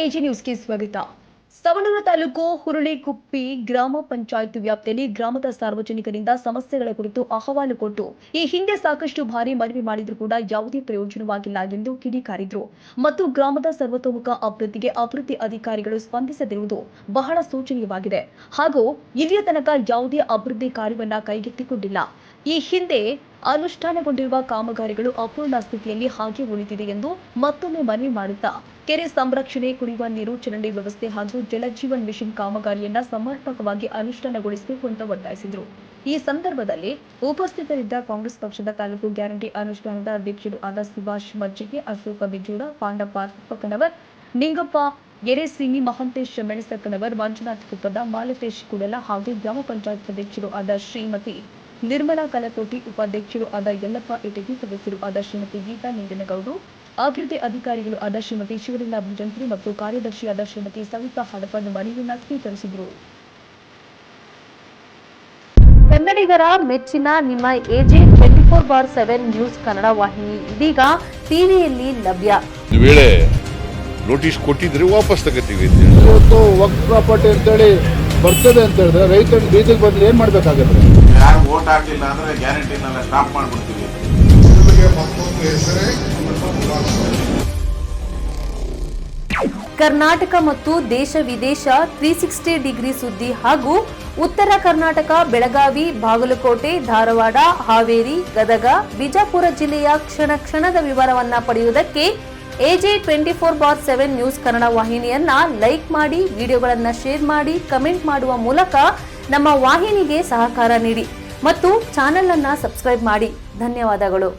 AG ನ್ಯೂಸ್ಗೆ ಸ್ವಾಗತ. ಸವಣೂರು ತಾಲೂಕು ಹುರುಳಿಕುಪ್ಪಿ ಗ್ರಾಮ ಪಂಚಾಯತ್ ವ್ಯಾಪ್ತಿಯಲ್ಲಿ ಗ್ರಾಮದ ಸಾರ್ವಜನಿಕರಿಂದ ಸಮಸ್ಯೆಗಳ ಕುರಿತು ಅಹವಾಲು ಕೊಟ್ಟು ಈ ಹಿಂದೆ ಸಾಕಷ್ಟು ಬಾರಿ ಮನವಿ ಮಾಡಿದರೂ ಕೂಡ ಯಾವುದೇ ಪ್ರಯೋಜನವಾಗಿಲ್ಲ ಎಂದು ಕಿಡಿಕಾರಿದ್ರು ಮತ್ತು ಗ್ರಾಮದ ಸರ್ವತೋಮುಖ ಅಭಿವೃದ್ಧಿ ಅಧಿಕಾರಿಗಳು ಸ್ಪಂದಿಸದಿರುವುದು ಬಹಳ ಶೋಚನೀಯವಾಗಿದೆ ಹಾಗೂ ಇಲ್ಲಿಯ ತನಕ ಯಾವುದೇ ಅಭಿವೃದ್ಧಿ ಕಾರ್ಯವನ್ನ ಕೈಗೆತ್ತಿಕೊಂಡಿಲ್ಲ. ಈ ಹಿಂದೆ ಅನುಷ್ಠಾನಗೊಂಡಿರುವ ಕಾಮಗಾರಿಗಳು ಅಪೂರ್ಣ ಸ್ಥಿತಿಯಲ್ಲಿ ಹಾಗೆ ಉಳಿದಿದೆ ಎಂದು ಮತ್ತೊಮ್ಮೆ ಮನವಿ ಮಾಡುತ್ತಾ ಕೆರೆ ಸಂರಕ್ಷಣೆ, ಕುಡಿಯುವ ನೀರು, ಚರಂಡಿ ವ್ಯವಸ್ಥೆ ಹಾಗೂ ಜಲಜೀವನ್ ಮಿಷನ್ ಕಾಮಗಾರಿಯನ್ನ ಸಮರ್ಪಕವಾಗಿ ಅನುಷ್ಠಾನಗೊಳಿಸಬೇಕು ಅಂತ ಒತ್ತಾಯಿಸಿದರು. ಈ ಸಂದರ್ಭದಲ್ಲಿ ಉಪಸ್ಥಿತರಿದ್ದ ಕಾಂಗ್ರೆಸ್ ಪಕ್ಷದ ತಾಲೂಕು ಗ್ಯಾರಂಟಿ ಅನುಷ್ಠಾನದ ಅಧ್ಯಕ್ಷರು ಆದ ಸುಭಾಷ್ ಮಜ್ಜಿಗೆ, ಅಶೋಕ ಬಿಜೂಡ, ಪಾಂಡಪ್ಪ ಅರ್ಪಕನವರ್, ನಿಂಗಪ್ಪ ಎರೆಸೀನಿ, ಮಹಂತೇಶ್ ಮೆಣಸಕ್ಕನವರ್, ಮಂಜುನಾಥ್ ಕುಪ್ಪದ, ಮಾಲತೇಶ್ ಕುಡಲ ಹಾಗೂ ಗ್ರಾಮ ಪಂಚಾಯತ್ ಅಧ್ಯಕ್ಷರು ಆದ ಶ್ರೀಮತಿ ನಿರ್ಮಲಾ ಕಲತೋಟಿ, ಉಪಾಧ್ಯಕ್ಷರು ಆದ ಯಲ್ಲಪ್ಪ ಇಟಗಿ, ಸದಸ್ಯರು ಆದ ಶ್ರೀಮತಿ ಗೀತಾ ನಿಂಗನಗೌಡು, ಅಭಿವೃದ್ಧಿ ಅಧಿಕಾರಿಗಳು ಆದ ಶ್ರೀಮತಿ ಶಿವಲಿಂಗ ಭುಜಂತ್ರಿ ಮತ್ತು ಕಾರ್ಯದರ್ಶಿಯಾದ ಶ್ರೀಮತಿ ಸವಿತಾ ಹಡಪನ್ ಮನವಿಯನ್ನು ಸ್ವೀಕರಿಸಿದರು. ಕನ್ನಡಿಗರ ಮೆಚ್ಚಿನ ನಿಮ್ಮ ಎಜೆ 24/7 ನ್ಯೂಸ್ ಕನ್ನಡ ವಾಹಿನಿ ಇದೀಗ ಟಿವಿಯಲ್ಲಿ ಲಭ್ಯ. ವೇಳೆ ನೋಟಿಸ್ ಕೊಟ್ಟಿದ್ರೆ ವಾಪಸ್ ತಗೋತೀವಿ. ಇವತ್ತು ವಕ್ಫ್ ಪ್ರಾಪರ್ಟಿ ಅಂತೇಳಿ ಬರ್ತದೆ ಅಂತ ಹೇಳಿದ್ರೆ ರೈತರು ಬೀದಿಗೆ ಬಂದ್ರೆ ಏನ್ ಮಾಡ್ಬೇಕಾಗತ್ತೆ? ಯಾರು ವೋಟ್ ಹಾಕಿಲ್ಲ ಅಂದ್ರೆ ಗ್ಯಾರಂಟಿನೆಲ್ಲ ಸ್ಟಾಪ್ ಮಾಡ್ಬಿಡ್ತೀವಿ. ಕರ್ನಾಟಕ ಮತ್ತು ದೇಶ ವಿದೇಶ 360 ಡಿಗ್ರಿ ಸುದ್ದಿ ಹಾಗೂ ಉತ್ತರ ಕರ್ನಾಟಕ, ಬೆಳಗಾವಿ, ಬಾಗಲಕೋಟೆ, ಧಾರವಾಡ, ಹಾವೇರಿ, ಗದಗ, ಬಿಜಾಪುರ ಜಿಲ್ಲೆಯ ಕ್ಷಣ ಕ್ಷಣದ ವಿವರವನ್ನ ಪಡೆಯುವುದಕ್ಕೆ ಎಜೆ 24/7 ನ್ಯೂಸ್ ಕನ್ನಡ ವಾಹಿನಿಯನ್ನ ಲೈಕ್ ಮಾಡಿ, ವಿಡಿಯೋಗಳನ್ನ ಶೇರ್ ಮಾಡಿ, ಕಮೆಂಟ್ ಮಾಡುವ ಮೂಲಕ ನಮ್ಮ ವಾಹಿನಿಗೆ ಸಹಕಾರ ನೀಡಿ ಮತ್ತು ಚಾನೆಲ್ ಅನ್ನ ಸಬ್ಸ್ಕ್ರೈಬ್ ಮಾಡಿ. ಧನ್ಯವಾದಗಳು.